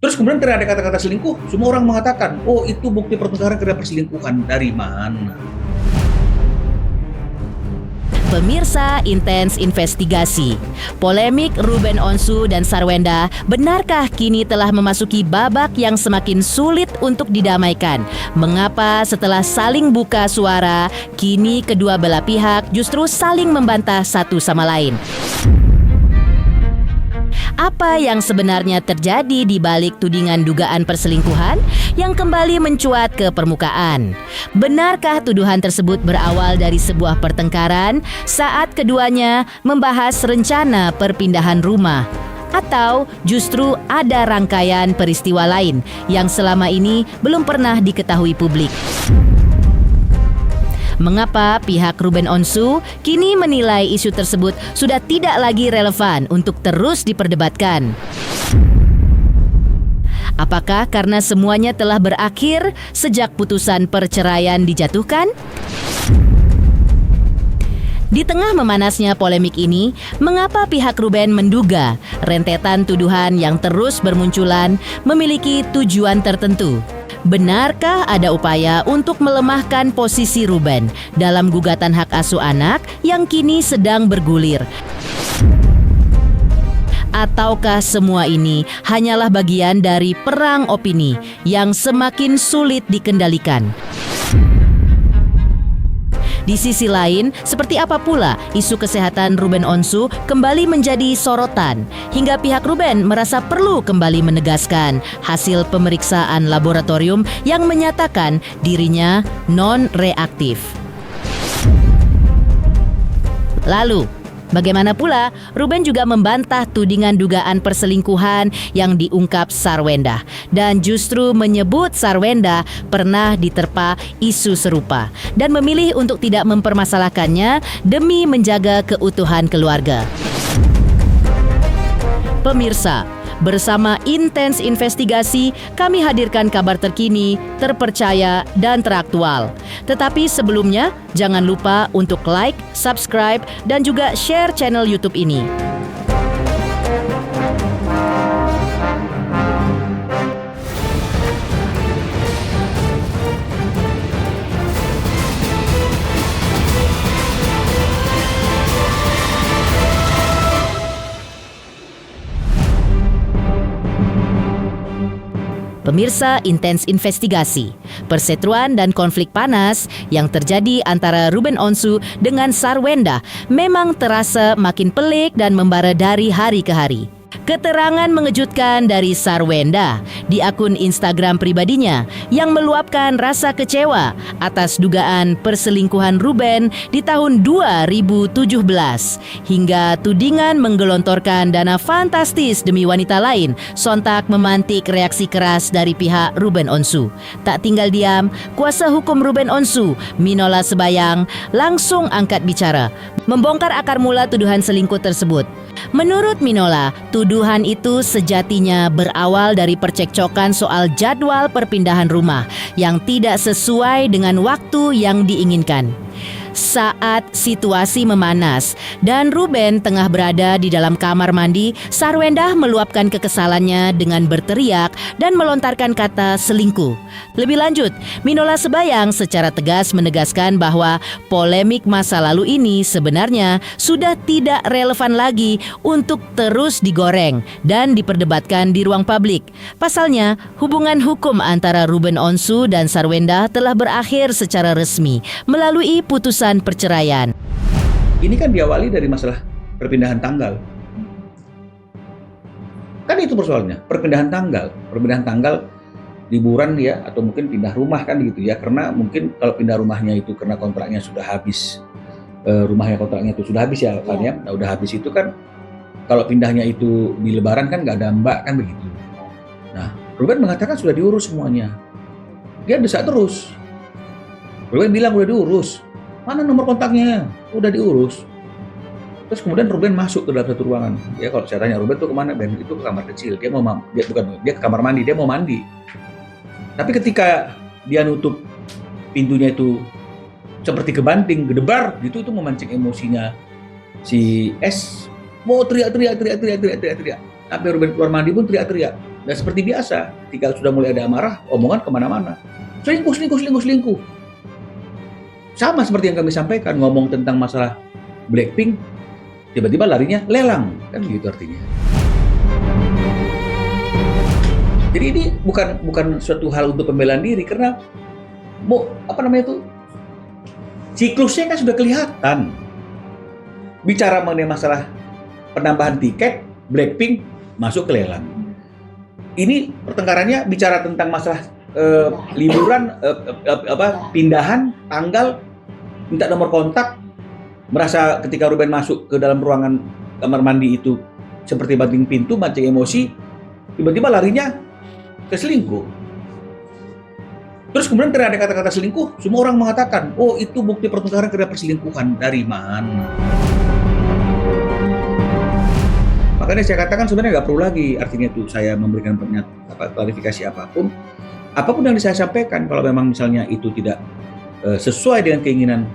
Terus kemudian tidak ada kata-kata selingkuh, semua orang mengatakan, oh itu bukti pertengkaran karena perselingkuhan. Dari mana? Pemirsa Intens Investigasi, polemik Ruben Onsu dan Sarwenda benarkah kini telah memasuki babak yang semakin sulit untuk didamaikan? Mengapa setelah saling buka suara, kini kedua belah pihak justru saling membantah satu sama lain? Apa yang sebenarnya terjadi di balik tudingan dugaan perselingkuhan yang kembali mencuat ke permukaan? Benarkah tuduhan tersebut berawal dari sebuah pertengkaran saat keduanya membahas rencana perpindahan rumah? Atau justru ada rangkaian peristiwa lain yang selama ini belum pernah diketahui publik? Mengapa pihak Ruben Onsu kini menilai isu tersebut sudah tidak lagi relevan untuk terus diperdebatkan? Apakah karena semuanya telah berakhir sejak putusan perceraian dijatuhkan? Di tengah memanasnya polemik ini, mengapa pihak Ruben menduga rentetan tuduhan yang terus bermunculan memiliki tujuan tertentu? Benarkah ada upaya untuk melemahkan posisi Ruben dalam gugatan hak asuh anak yang kini sedang bergulir? Ataukah semua ini hanyalah bagian dari perang opini yang semakin sulit dikendalikan? Di sisi lain, seperti apa pula isu kesehatan Ruben Onsu kembali menjadi sorotan hingga pihak Ruben merasa perlu kembali menegaskan hasil pemeriksaan laboratorium yang menyatakan dirinya non-reaktif. Lalu, bagaimana pula Ruben juga membantah tudingan dugaan perselingkuhan yang diungkap Sarwenda dan justru menyebut Sarwenda pernah diterpa isu serupa dan memilih untuk tidak mempermasalahkannya demi menjaga keutuhan keluarga. Pemirsa, bersama Intens Investigasi, kami hadirkan kabar terkini, terpercaya, dan teraktual. Tetapi sebelumnya, jangan lupa untuk like, subscribe, dan juga share channel YouTube ini. Pemirsa Intens Investigasi, perseteruan dan konflik panas yang terjadi antara Ruben Onsu dengan Sarwenda memang terasa makin pelik dan membara dari hari ke hari. Keterangan mengejutkan dari Sarwenda di akun Instagram pribadinya yang meluapkan rasa kecewa atas dugaan perselingkuhan Ruben di tahun 2017 hingga tudingan menggelontorkan dana fantastis demi wanita lain sontak memantik reaksi keras dari pihak Ruben Onsu. Tak tinggal diam, kuasa hukum Ruben Onsu, Minola Sebayang, langsung angkat bicara, membongkar akar mula tuduhan selingkuh tersebut. Menurut Minola, tuduhan itu sejatinya berawal dari percekcokan soal jadwal perpindahan rumah yang tidak sesuai dengan waktu yang diinginkan. Saat situasi memanas dan Ruben tengah berada di dalam kamar mandi, Sarwenda meluapkan kekesalannya dengan berteriak dan melontarkan kata selingkuh. Lebih lanjut, Minola Sebayang secara tegas menegaskan bahwa polemik masa lalu ini sebenarnya sudah tidak relevan lagi untuk terus digoreng dan diperdebatkan di ruang publik. Pasalnya, hubungan hukum antara Ruben Onsu dan Sarwenda telah berakhir secara resmi melalui putusan perceraian. Ini kan diawali dari masalah perpindahan tanggal. Kan itu persoalannya, perpindahan tanggal liburan ya, atau mungkin pindah rumah kan gitu ya, karena mungkin kalau pindah rumahnya itu karena kontraknya sudah habis, kontraknya itu sudah habis ya kan ya, nah, udah habis itu kan kalau pindahnya itu di lebaran kan nggak ada mbak kan begitu. Nah, Ruben mengatakan sudah diurus semuanya, dia desak terus. Ruben bilang udah diurus. Mana nomor kontaknya? Udah diurus. Terus kemudian Ruben masuk ke dalam satu ruangan. Ya kalau saya tanya Ruben tuh kemana? Ben itu ke kamar kecil. Dia ke kamar mandi. Dia mau mandi. Tapi ketika dia nutup pintunya itu seperti kebanting, gedebar, gitu itu memancing emosinya si S. Mau teriak. Sampai Ruben keluar mandi pun teriak-teriak. Dan seperti biasa, ketika sudah mulai ada amarah, omongan kemana-mana. Selingkuh, selingkuh, selingkuh, selingkuh. Sama seperti yang kami sampaikan, ngomong tentang masalah Blackpink, tiba-tiba larinya lelang, kan gitu artinya. Jadi ini bukan suatu hal untuk pembelaan diri, karena siklusnya kan sudah kelihatan. Bicara mengenai masalah penambahan tiket, Blackpink masuk ke lelang. Ini pertengkarannya bicara tentang masalah liburan, pindahan tanggal, minta nomor kontak, merasa ketika Ruben masuk ke dalam ruangan kamar mandi itu seperti banting pintu, mancing emosi, tiba-tiba larinya ke selingkuh. Terus kemudian karena ada kata-kata selingkuh, semua orang mengatakan, oh itu bukti pertengkaran karena perselingkuhan. Dari mana? Makanya saya katakan sebenarnya nggak perlu lagi artinya itu saya memberikan klarifikasi apapun yang saya sampaikan. Kalau memang misalnya itu tidak sesuai dengan keinginan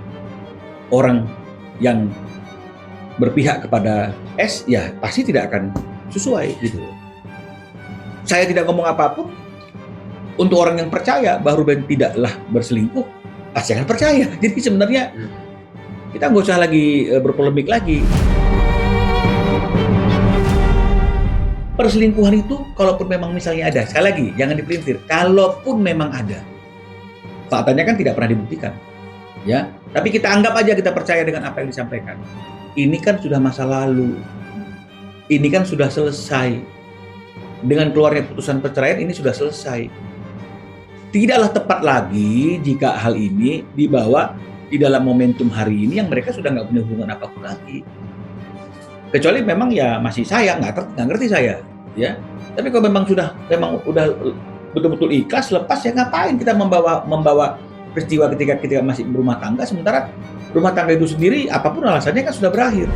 orang yang berpihak kepada S, ya pasti tidak akan sesuai gitu. Saya tidak ngomong apapun. Untuk orang yang percaya bahwa Ruben tidaklah berselingkuh, pasti akan percaya. Jadi sebenarnya kita nggak usah lagi berpolemik lagi. Perselingkuhan itu, kalaupun memang misalnya ada, sekali lagi jangan dipelintir. Kalaupun memang ada, faktanya kan tidak pernah dibuktikan, ya. Tapi kita anggap aja, kita percaya dengan apa yang disampaikan. Ini kan sudah masa lalu. Ini kan sudah selesai. Dengan keluarnya putusan perceraian ini sudah selesai. Tidaklah tepat lagi jika hal ini dibawa di dalam momentum hari ini yang mereka sudah nggak punya hubungan apapun lagi. Kecuali memang ya masih sayang, nggak ngerti saya, ya. Tapi kalau memang udah betul-betul ikhlas, lepas, ya ngapain kita membawa peristiwa ketika masih berumah tangga, sementara rumah tangga itu sendiri apapun alasannya kan sudah berakhir.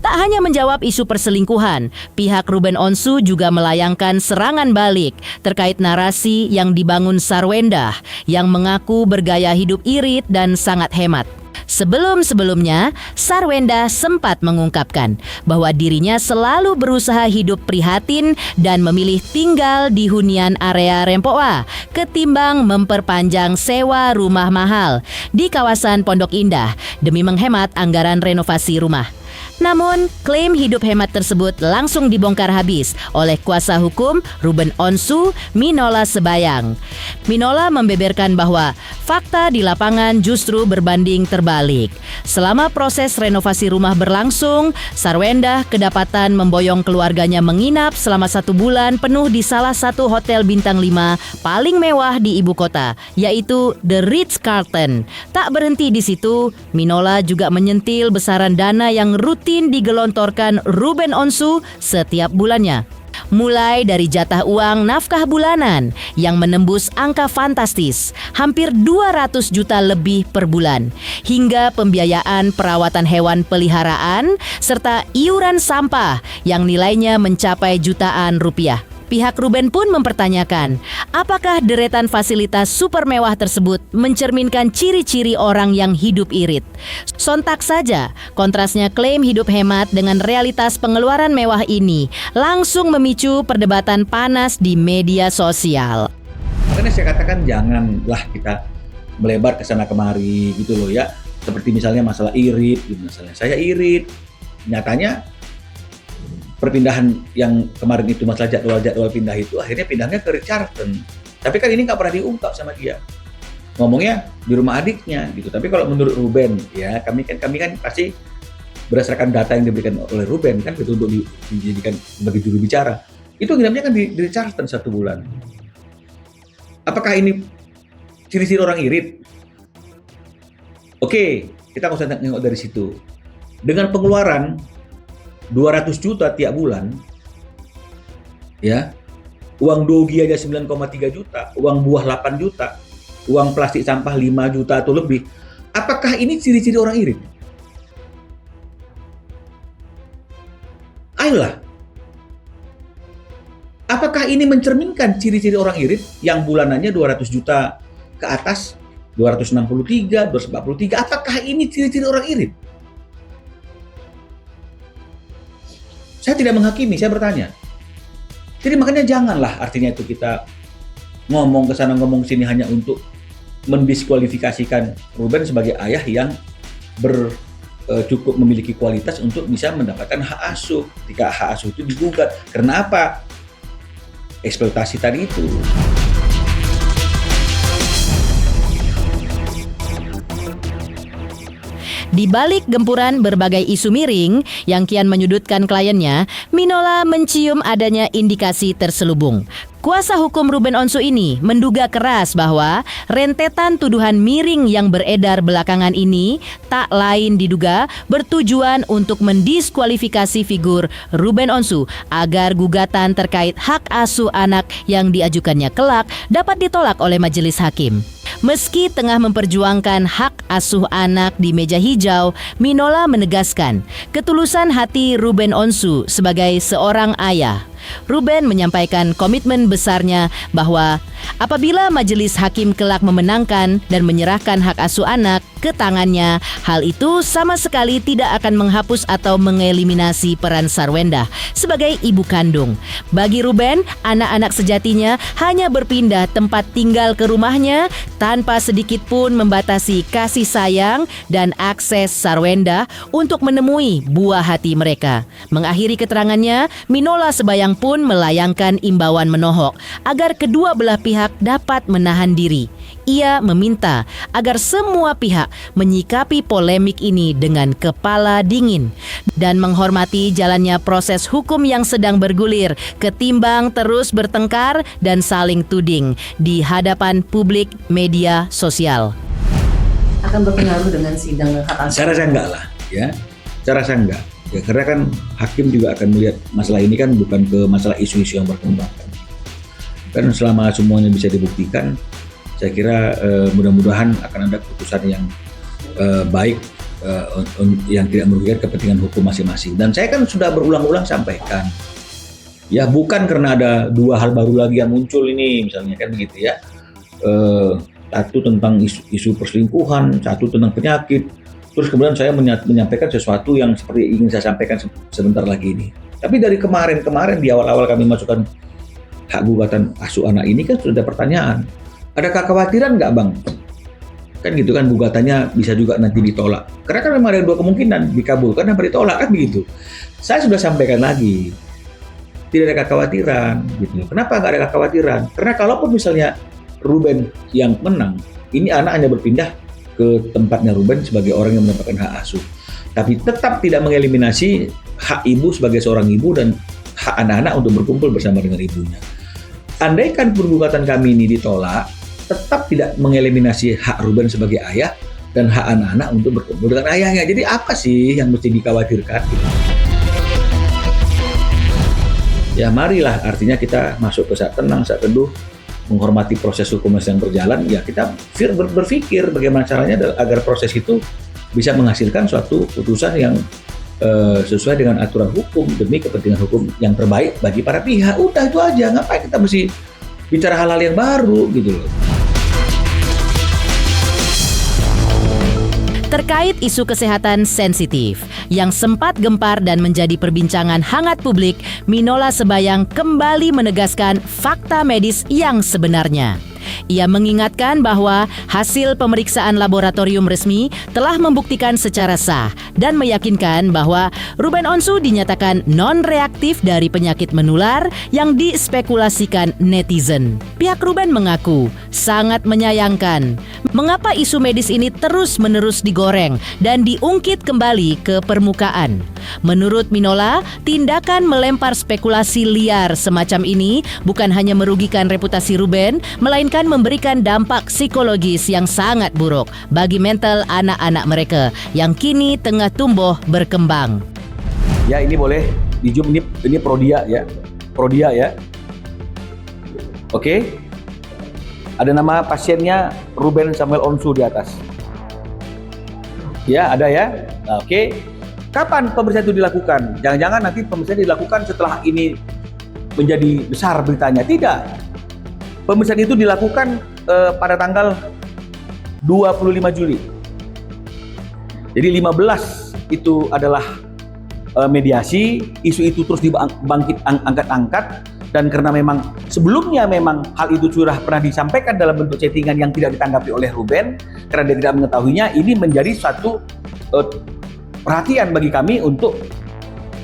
Tak hanya menjawab isu perselingkuhan, pihak Ruben Onsu juga melayangkan serangan balik terkait narasi yang dibangun Sarwendah yang mengaku bergaya hidup irit dan sangat hemat. Sebelum-sebelumnya, Sarwendah sempat mengungkapkan bahwa dirinya selalu berusaha hidup prihatin dan memilih tinggal di hunian area Rempoa ketimbang memperpanjang sewa rumah mahal di kawasan Pondok Indah demi menghemat anggaran renovasi rumah. Namun, klaim hidup hemat tersebut langsung dibongkar habis oleh kuasa hukum Ruben Onsu, Minola Sebayang. Minola membeberkan bahwa fakta di lapangan justru berbanding terbalik. Selama proses renovasi rumah berlangsung, Sarwendah kedapatan memboyong keluarganya menginap selama 1 bulan penuh di salah satu hotel bintang 5 paling mewah di ibu kota, yaitu The Ritz-Carlton. Tak berhenti di situ, Minola juga menyentil besaran dana yang rutin digelontorkan Ruben Onsu setiap bulannya. Mulai dari jatah uang nafkah bulanan yang menembus angka fantastis, hampir 200 juta lebih per bulan, hingga pembiayaan perawatan hewan peliharaan, serta iuran sampah yang nilainya mencapai jutaan rupiah. Pihak Ruben pun mempertanyakan, apakah deretan fasilitas super mewah tersebut mencerminkan ciri-ciri orang yang hidup irit. Sontak saja, kontrasnya klaim hidup hemat dengan realitas pengeluaran mewah ini langsung memicu perdebatan panas di media sosial. Makanya saya katakan janganlah kita melebar ke sana kemari gitu loh ya. Seperti misalnya masalah irit, misalnya saya irit, nyatanya perpindahan yang kemarin itu masalah jadwal pindah itu akhirnya pindahnya ke Ritz-Carlton. Tapi kan ini nggak pernah diungkap sama dia. Ngomongnya di rumah adiknya gitu. Tapi kalau menurut Ruben ya kami kan pasti berdasarkan data yang diberikan oleh Ruben kan itu untuk dijadikan sebagai juru bicara. Itu nginapnya kan di Ritz-Carlton 1 bulan. Apakah ini ciri-ciri orang irit? Oke, kita nggak usah nengok dari situ. Dengan pengeluaran 200 juta tiap bulan, ya, uang dogi aja 9,3 juta, uang buah 8 juta, uang plastik sampah 5 juta atau lebih. Apakah ini ciri-ciri orang irit? Ayolah. Apakah ini mencerminkan ciri-ciri orang irit yang bulanannya 200 juta ke atas, 263, 243, apakah ini ciri-ciri orang irit? Saya tidak menghakimi, saya bertanya. Jadi makanya janganlah artinya itu kita ngomong ke sana ngomong sini hanya untuk mendiskualifikasikan Ruben sebagai ayah yang cukup memiliki kualitas untuk bisa mendapatkan hak asuh. Ketika hak asuh itu digugat, karena apa? Eksploitasi tadi itu. Di balik gempuran berbagai isu miring yang kian menyudutkan kliennya, Minola mencium adanya indikasi terselubung. Kuasa hukum Ruben Onsu ini menduga keras bahwa rentetan tuduhan miring yang beredar belakangan ini tak lain diduga bertujuan untuk mendiskualifikasi figur Ruben Onsu agar gugatan terkait hak asuh anak yang diajukannya kelak dapat ditolak oleh majelis hakim. Meski tengah memperjuangkan hak asuh anak di meja hijau, Minola menegaskan ketulusan hati Ruben Onsu sebagai seorang ayah. Ruben menyampaikan komitmen besarnya bahwa apabila majelis hakim kelak memenangkan dan menyerahkan hak asuh anak ke tangannya, hal itu sama sekali tidak akan menghapus atau mengeliminasi peran Sarwenda sebagai ibu kandung. Bagi Ruben, anak-anak sejatinya hanya berpindah tempat tinggal ke rumahnya tanpa sedikit pun membatasi kasih sayang dan akses Sarwenda untuk menemui buah hati mereka. Mengakhiri keterangannya, Minola Sebayang pun melayangkan imbauan menohok agar kedua belah pihak dapat menahan diri. Ia meminta agar semua pihak menyikapi polemik ini dengan kepala dingin dan menghormati jalannya proses hukum yang sedang bergulir ketimbang terus bertengkar dan saling tuding di hadapan publik media sosial. Akan berpengaruh dengan sidang hak asuh? Saya rasa enggak lah, ya. Saya rasa enggak. Ya, karena kan hakim juga akan melihat masalah ini kan bukan ke masalah isu-isu yang berkembang. Kan selama semuanya bisa dibuktikan, saya kira mudah-mudahan akan ada putusan yang baik yang tidak merugikan kepentingan hukum masing-masing. Dan saya kan sudah berulang-ulang sampaikan, ya bukan karena ada dua hal baru lagi yang muncul ini, misalnya kan begitu ya. Satu tentang isu perselingkuhan, satu tentang penyakit. Terus kemudian saya menyampaikan sesuatu yang seperti ingin saya sampaikan sebentar lagi ini. Tapi dari kemarin di awal-awal kami masukkan hak gugatan asuh anak ini kan sudah ada pertanyaan. Ada kekhawatiran nggak Bang? Kan gitu kan, gugatannya bisa juga nanti ditolak. Karena kan memang ada dua kemungkinan, dikabulkan atau ditolak kan begitu. Saya sudah sampaikan lagi, tidak ada kekhawatiran gitu. Kenapa nggak ada kekhawatiran? Karena kalaupun misalnya Ruben yang menang, ini anak hanya berpindah ke tempatnya Ruben sebagai orang yang mendapatkan hak asuh. Tapi tetap tidak mengeliminasi hak ibu sebagai seorang ibu dan hak anak-anak untuk berkumpul bersama dengan ibunya. Andaikan pergugatan kami ini ditolak, tetap tidak mengeliminasi hak Ruben sebagai ayah dan hak anak-anak untuk berkumpul dengan ayahnya. Jadi apa sih yang mesti dikhawatirkan? Ya marilah, artinya kita masuk ke saat tenang, saat teduh, menghormati proses hukum yang berjalan. Ya kita berpikir bagaimana caranya agar proses itu bisa menghasilkan suatu putusan yang sesuai dengan aturan hukum demi kepentingan hukum yang terbaik bagi para pihak. Udah itu aja, ngapain kita mesti bicara hal-hal yang baru gitu loh. Terkait isu kesehatan sensitif yang sempat gempar dan menjadi perbincangan hangat publik, Minola Sebayang kembali menegaskan fakta medis yang sebenarnya. Ia mengingatkan bahwa hasil pemeriksaan laboratorium resmi telah membuktikan secara sah dan meyakinkan bahwa Ruben Onsu dinyatakan non-reaktif dari penyakit menular yang dispekulasikan netizen. Pihak Ruben mengaku sangat menyayangkan mengapa isu medis ini terus-menerus digoreng dan diungkit kembali ke permukaan. Menurut Minola, tindakan melempar spekulasi liar semacam ini bukan hanya merugikan reputasi Ruben, melainkan memberikan dampak psikologis yang sangat buruk bagi mental anak-anak mereka yang kini tengah tumbuh berkembang. Ya ini boleh di zoom, ini Prodia ya. Prodia ya. Oke. Ada nama pasiennya Ruben Samuel Onsu di atas. Ya, ada ya. Nah, oke. Kapan pemeriksaan itu dilakukan? Jangan-jangan nanti pemeriksaan dilakukan setelah ini menjadi besar beritanya. Tidak. Pemeriksaan itu dilakukan pada tanggal 25 Juli. Jadi 15 itu adalah mediasi, isu itu terus angkat-angkat, dan karena memang sebelumnya memang hal itu sudah pernah disampaikan dalam bentuk chattingan yang tidak ditanggapi oleh Ruben karena dia tidak mengetahuinya, ini menjadi suatu perhatian bagi kami untuk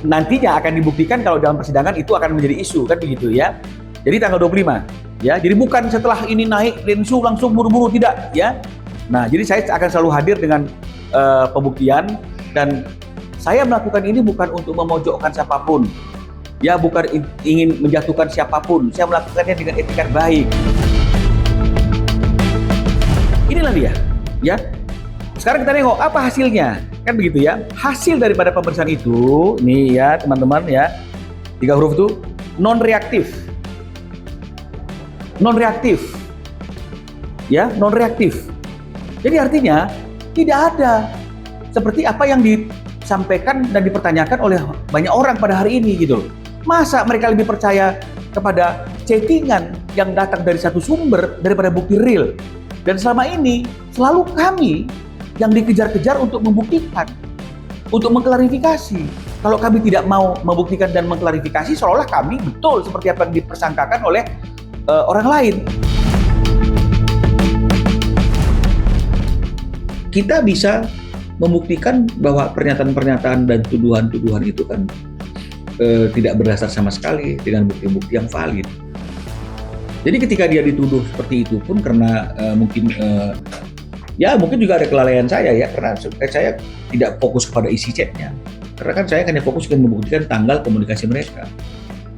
nantinya akan dibuktikan kalau dalam persidangan itu akan menjadi isu, kan begitu ya. Jadi tanggal 25 ya. Jadi bukan setelah ini naik langsung buru-buru, tidak ya. Nah, jadi saya akan selalu hadir dengan pembuktian, dan saya melakukan ini bukan untuk memojokkan siapapun. Ya, bukan ingin menjatuhkan siapapun. Saya melakukannya dengan etikat baik. Inilah dia, ya. Sekarang kita tengok apa hasilnya, kan begitu ya. Hasil daripada pemeriksaan itu, nih ya teman-teman ya, 3 huruf itu non-reaktif. Ya, non-reaktif. Jadi artinya tidak ada seperti apa yang disampaikan dan dipertanyakan oleh banyak orang pada hari ini gitu. Masa mereka lebih percaya kepada chattingan yang datang dari satu sumber daripada bukti real? Dan selama ini selalu kami yang dikejar-kejar untuk membuktikan, untuk mengklarifikasi. Kalau kami tidak mau membuktikan dan mengklarifikasi, seolah kami betul seperti apa yang dipersangkakan oleh orang lain. Kita bisa membuktikan bahwa pernyataan-pernyataan dan tuduhan-tuduhan itu kan tidak berdasar sama sekali dengan bukti-bukti yang valid. Jadi ketika dia dituduh seperti itu pun karena mungkin juga ada kelalaian saya ya, karena saya tidak fokus kepada isi chatnya. Karena kan saya hanya fokus dengan membuktikan tanggal komunikasi mereka.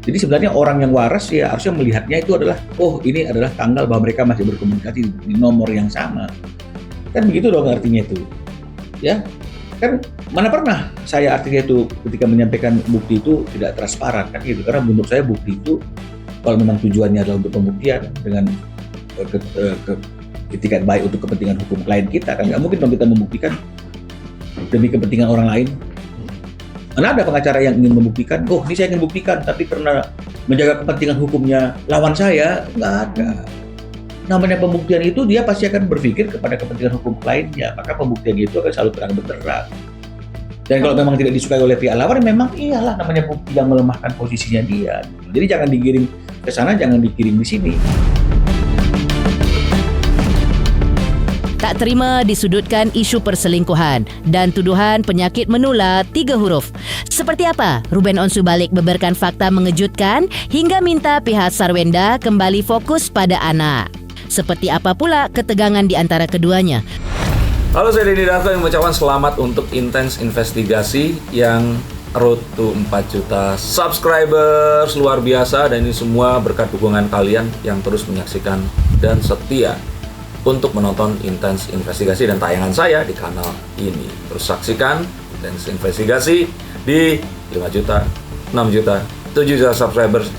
Jadi sebenarnya orang yang waras ya harusnya melihatnya itu adalah, oh ini adalah tanggal bahwa mereka masih berkomunikasi di nomor yang sama. Kan begitu dong artinya itu. Ya, kan mana pernah saya artinya itu ketika menyampaikan bukti itu tidak transparan kan gitu. Karena menurut saya bukti itu kalau memang tujuannya adalah untuk pembuktian dengan etikat baik untuk kepentingan hukum klien kita, kan nggak mungkin dong kita membuktikan demi kepentingan orang lain. Mana ada pengacara yang ingin membuktikan, oh ini saya ingin buktikan tapi karena menjaga kepentingan hukumnya lawan saya, nggak ada. Namanya pembuktian itu dia pasti akan berpikir kepada kepentingan hukum kliennya, maka pembuktian itu akan selalu terang benderang. Dan kalau memang tidak disukai oleh pihak lawan, memang iyalah namanya bukti yang melemahkan posisinya dia. Jadi jangan digiring ke sana, jangan dikirim di sini. Tak terima disudutkan isu perselingkuhan dan tuduhan penyakit menular 3 huruf. Seperti apa Ruben Onsu balik beberkan fakta mengejutkan hingga minta pihak Sarwenda kembali fokus pada anak. Seperti apa pula ketegangan di antara keduanya? Halo, saya Denny Darto yang mengucapkan selamat untuk Intens Investigasi yang road to 4 juta subscribers, luar biasa, dan ini semua berkat dukungan kalian yang terus menyaksikan dan setia untuk menonton Intens Investigasi dan tayangan saya di kanal ini. Terus saksikan Intens Investigasi di 5 juta, 6 juta, 7 juta subscribers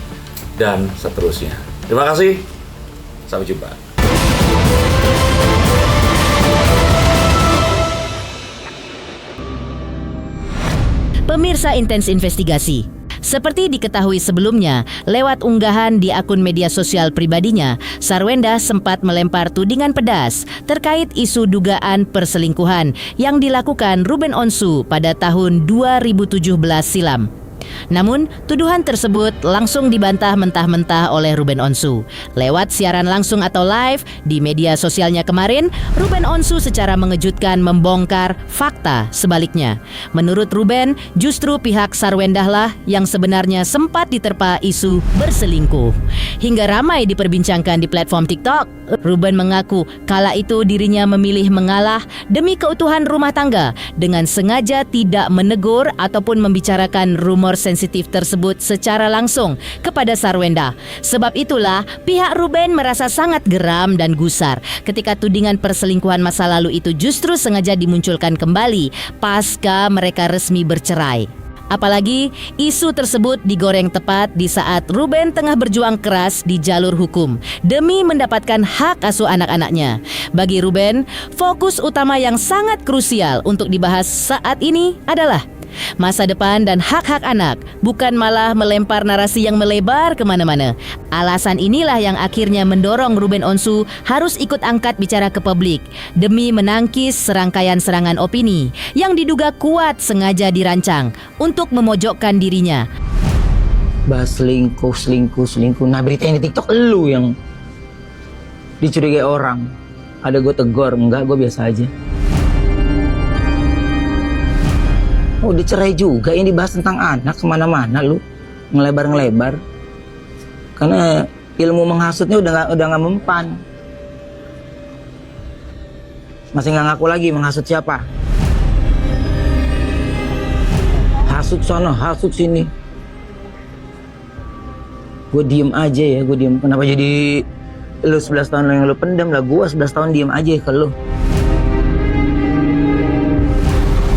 dan seterusnya. Terima kasih. Sampai jumpa. Pemirsa Intens Investigasi, seperti diketahui sebelumnya, lewat unggahan di akun media sosial pribadinya, Sarwenda sempat melempar tudingan pedas terkait isu dugaan perselingkuhan yang dilakukan Ruben Onsu pada tahun 2017 silam. Namun, tuduhan tersebut langsung dibantah mentah-mentah oleh Ruben Onsu. Lewat siaran langsung atau live di media sosialnya kemarin, Ruben Onsu secara mengejutkan membongkar fakta sebaliknya. Menurut Ruben, justru pihak Sarwenda lah yang sebenarnya sempat diterpa isu berselingkuh. Hingga ramai diperbincangkan di platform TikTok, Ruben mengaku kala itu dirinya memilih mengalah demi keutuhan rumah tangga dengan sengaja tidak menegur ataupun membicarakan rumor sensitif tersebut secara langsung kepada Sarwenda. Sebab itulah pihak Ruben merasa sangat geram dan gusar ketika tudingan perselingkuhan masa lalu itu justru sengaja dimunculkan kembali pasca mereka resmi bercerai. Apalagi isu tersebut digoreng tepat di saat Ruben tengah berjuang keras di jalur hukum demi mendapatkan hak asuh anak-anaknya. Bagi Ruben, fokus utama yang sangat krusial untuk dibahas saat ini adalah Masa depan dan hak-hak anak, bukan malah melempar narasi yang melebar kemana-mana. Alasan inilah yang akhirnya mendorong Ruben Onsu harus ikut angkat bicara ke publik demi menangkis serangkaian serangan opini yang diduga kuat sengaja dirancang untuk memojokkan dirinya. Bahas selingkuh. Nah, berita yang di TikTok lu yang dicurigai orang. Ada gue tegur, enggak, gue biasa aja. Oh, dicerai juga, ini dibahas tentang anak kemana-mana lu. Ngelebar. Karena ilmu menghasutnya udah nggak mempan. Masih nggak ngaku lagi menghasut siapa. Hasut sono, hasut sini. Gue diem aja ya, gue diem. Kenapa jadi lu 11 tahun yang lu pendam lah, gue 11 tahun diem aja ke lu.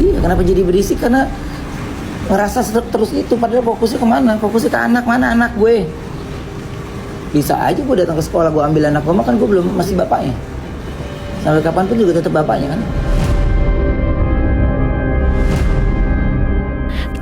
Iya, kenapa jadi berisik? Karena ngerasa terus itu, padahal fokusnya kemana? Fokusnya ke anak, mana anak gue? Bisa aja gue datang ke sekolah, gue ambil anak gue, kan gue belum, masih bapaknya. Sampai kapanpun juga tetap bapaknya kan.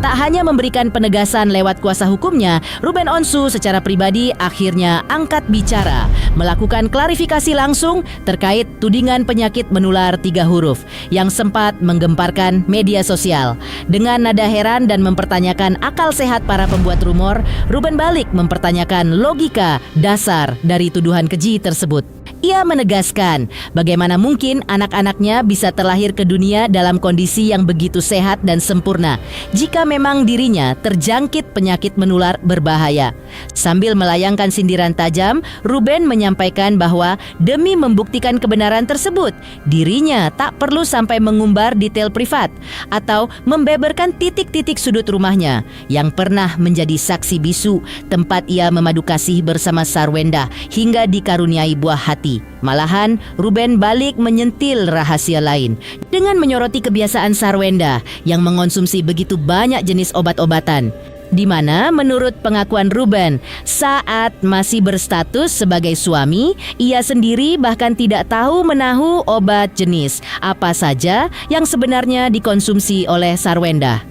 Tak hanya memberikan penegasan lewat kuasa hukumnya, Ruben Onsu secara pribadi akhirnya angkat bicara, melakukan klarifikasi langsung terkait tudingan penyakit menular 3 huruf yang sempat menggemparkan media sosial. Dengan nada heran dan mempertanyakan akal sehat para pembuat rumor, Ruben balik mempertanyakan logika dasar dari tuduhan keji tersebut. Ia menegaskan bagaimana mungkin anak-anaknya bisa terlahir ke dunia dalam kondisi yang begitu sehat dan sempurna jika memang dirinya terjangkit penyakit menular berbahaya. Sambil melayangkan sindiran tajam, Ruben menyampaikan bahwa demi membuktikan kebenaran tersebut, dirinya tak perlu sampai mengumbar detail privat atau membeberkan titik-titik sudut rumahnya yang pernah menjadi saksi bisu tempat ia memadu kasih bersama Sarwenda hingga dikaruniai buah hati. Malahan, Ruben balik menyentil rahasia lain dengan menyoroti kebiasaan Sarwenda yang mengonsumsi begitu banyak jenis obat-obatan, di mana menurut pengakuan Ruben, saat masih berstatus sebagai suami, ia sendiri bahkan tidak tahu menahu obat jenis apa saja yang sebenarnya dikonsumsi oleh Sarwenda.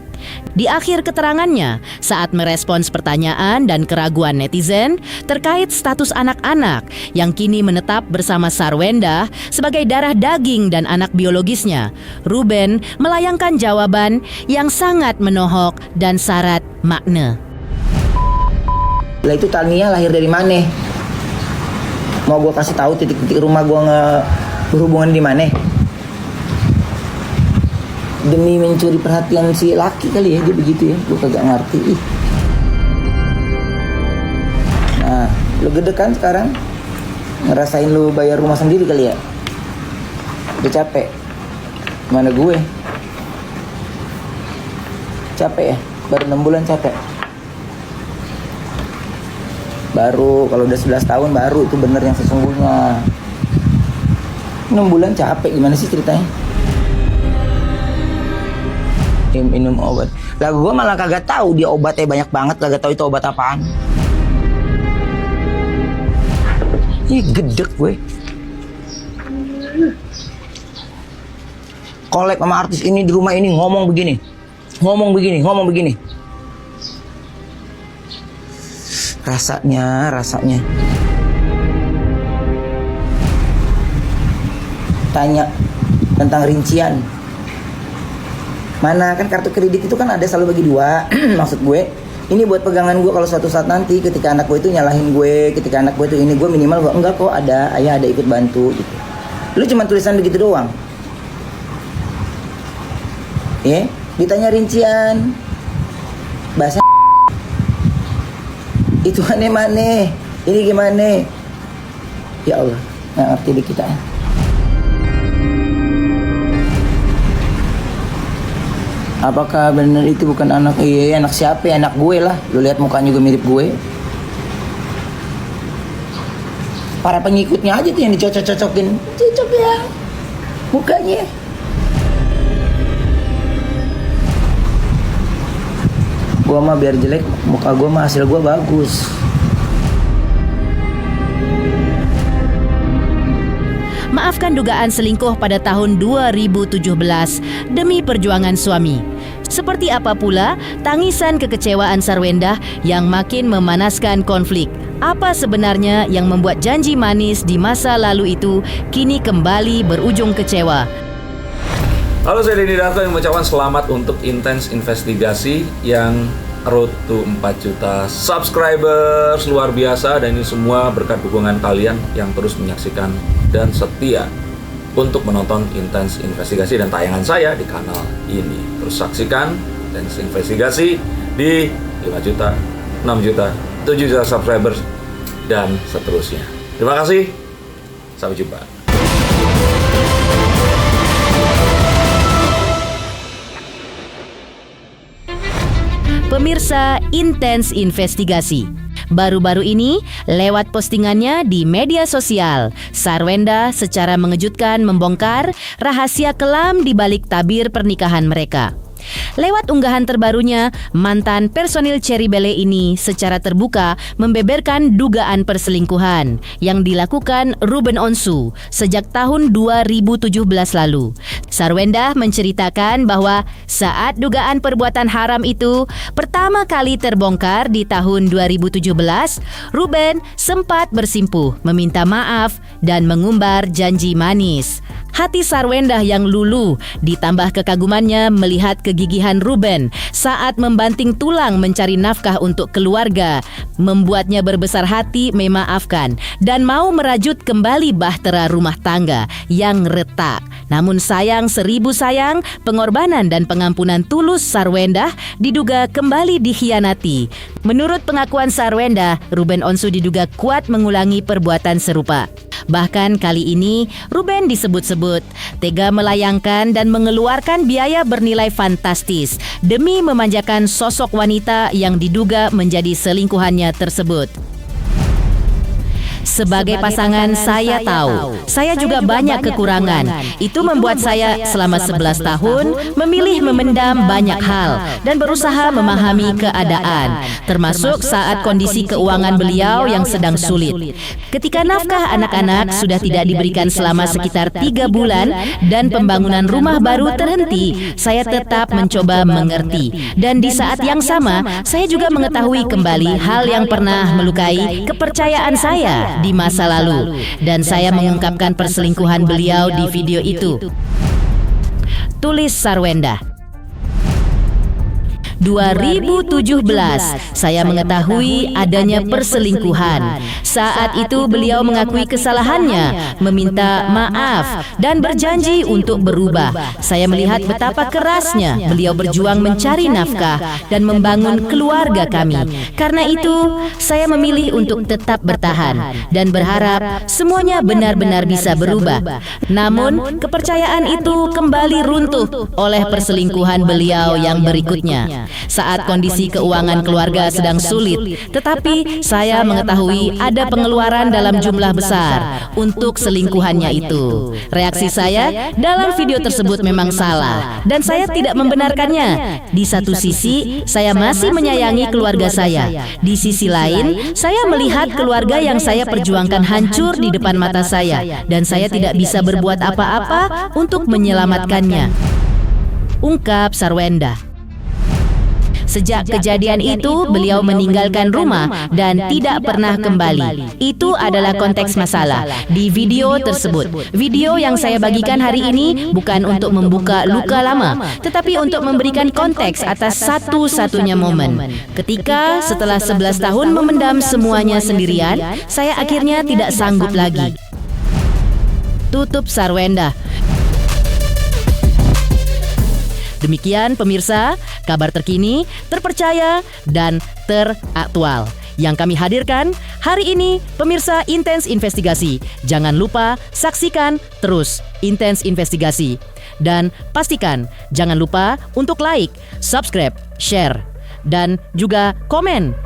Di akhir keterangannya, saat merespons pertanyaan dan keraguan netizen terkait status anak-anak yang kini menetap bersama Sarwenda sebagai darah daging dan anak biologisnya, Ruben melayangkan jawaban yang sangat menohok dan syarat makna. Lah itu Tania lahir dari mana? Mau gue kasih tahu titik-titik rumah gue berhubungan di mana? Demi mencuri perhatian si laki kali ya, dia begitu ya, gue kagak ngerti. Nah, lu gede kan sekarang, ngerasain lu bayar rumah sendiri kali ya, udah capek. Mana gue capek ya, baru 6 bulan capek. Baru kalau udah 11 tahun baru itu bener yang sesungguhnya. 6 bulan capek, gimana sih ceritanya? Minum obat. Lah gue malah kagak tahu dia obatnya banyak banget, kagak tahu itu obat apaan. Ih, gedek gue. Kolek sama artis ini di rumah ini ngomong begini. Rasanya. Tanya tentang rincian. Mana kan kartu kredit itu kan ada selalu bagi 2. Maksud gue, ini buat pegangan gue kalau suatu saat nanti ketika anak gue itu nyalahin gue, ketika anak gue itu ini, gue minimal gue enggak kok, ada ayah ada ikut bantu gitu. Lu cuma tulisan begitu doang. Ya, ditanya rincian. Bahasa itu mana? Ini gimana? Ya Allah, nggak ngerti di kita. Apakah benar itu bukan anak? Iya, anak siapa ya? Anak gue lah. Lu lihat mukanya juga mirip gue. Para pengikutnya aja tuh yang dicocok-cocokin. Cocok ya mukanya. Gua mah biar jelek, muka gua mah hasil gua bagus. Maafkan dugaan selingkuh pada tahun 2017 demi perjuangan suami. Seperti apa pula tangisan kekecewaan Sarwendah yang makin memanaskan konflik? Apa sebenarnya yang membuat janji manis di masa lalu itu kini kembali berujung kecewa? Halo, saya Denny Darto yang mengucapkan selamat untuk Intens Investigasi yang road to 4 juta subscribers, luar biasa. Dan ini semua berkat dukungan kalian yang terus menyaksikan dan setia untuk menonton Intens Investigasi dan tayangan saya di kanal ini. Terus saksikan Intens Investigasi di 5 juta, 6 juta, 7 juta subscribers dan seterusnya. Terima kasih, sampai jumpa. Pemirsa Intens Investigasi, baru-baru ini lewat postingannya di media sosial, Sarwendah secara mengejutkan membongkar rahasia kelam di balik tabir pernikahan mereka. Lewat unggahan terbarunya, mantan personil Cherry Bele ini secara terbuka membeberkan dugaan perselingkuhan yang dilakukan Ruben Onsu sejak tahun 2017 lalu. Sarwendah menceritakan bahwa saat dugaan perbuatan haram itu pertama kali terbongkar di tahun 2017, Ruben sempat bersimpuh meminta maaf dan mengumbar janji manis. Hati Sarwendah yang luluh ditambah kekagumannya melihat kegigihan Ruben saat membanting tulang mencari nafkah untuk keluarga membuatnya berbesar hati memaafkan dan mau merajut kembali bahtera rumah tangga yang retak. Namun sayang seribu sayang, pengorbanan dan pengampunan tulus Sarwendah diduga kembali dikhianati. Menurut pengakuan Sarwendah, Ruben Onsu diduga kuat mengulangi perbuatan serupa. Bahkan kali ini Ruben disebut-sebut tega melayangkan dan mengeluarkan biaya bernilai fantastis demi memanjakan sosok wanita yang diduga menjadi selingkuhannya tersebut. Sebagai pasangan saya tahu, saya juga banyak kekurangan. Itu membuat saya selama 11 tahun memilih memendam banyak hal dan berusaha memahami keadaan, termasuk saat kondisi keuangan beliau yang sedang sulit. Ketika nafkah anak-anak sudah tidak diberikan selama sekitar 3 bulan dan pembangunan rumah baru terhenti, saya tetap mencoba mengerti. Dan di saat yang sama, saya juga mengetahui kembali hal yang pernah melukai kepercayaan saya di masa lalu, dan saya mengungkapkan perselingkuhan beliau di video itu. Tulis Sarwendah. 2017, saya mengetahui adanya perselingkuhan. Saat itu beliau mengakui kesalahannya, meminta maaf dan berjanji untuk berubah. Saya melihat betapa kerasnya beliau berjuang mencari nafkah dan membangun keluarga kami. Karena itu, saya memilih untuk tetap bertahan dan berharap semuanya benar-benar bisa berubah. Namun, kepercayaan itu kembali runtuh oleh perselingkuhan beliau yang berikutnya. Saat kondisi keuangan keluarga sedang sulit, tetapi saya mengetahui ada pengeluaran dalam jumlah besar untuk selingkuhannya itu. Reaksi saya dalam video tersebut memang salah dan saya tidak membenarkannya. Di satu sisi, saya masih menyayangi keluarga saya. Di sisi lain, saya melihat keluarga yang saya perjuangkan hancur di depan mata saya dan saya tidak bisa berbuat apa-apa untuk menyelamatkannya. Ungkap Sarwendah. Sejak kejadian itu, beliau meninggalkan rumah dan tidak pernah kembali. Itu adalah konteks masalah di video tersebut. Video yang saya bagikan hari ini bukan untuk membuka luka lama, tetapi untuk memberikan konteks atas satu-satunya momen. Ketika setelah 11 tahun memendam semuanya sendirian, saya akhirnya tidak sanggup lagi. Tutup Sarwendah. Demikian pemirsa, kabar terkini, terpercaya, dan teraktual yang kami hadirkan hari ini. Pemirsa Intens Investigasi, jangan lupa saksikan terus Intens Investigasi. Dan pastikan jangan lupa untuk like, subscribe, share, dan juga komen.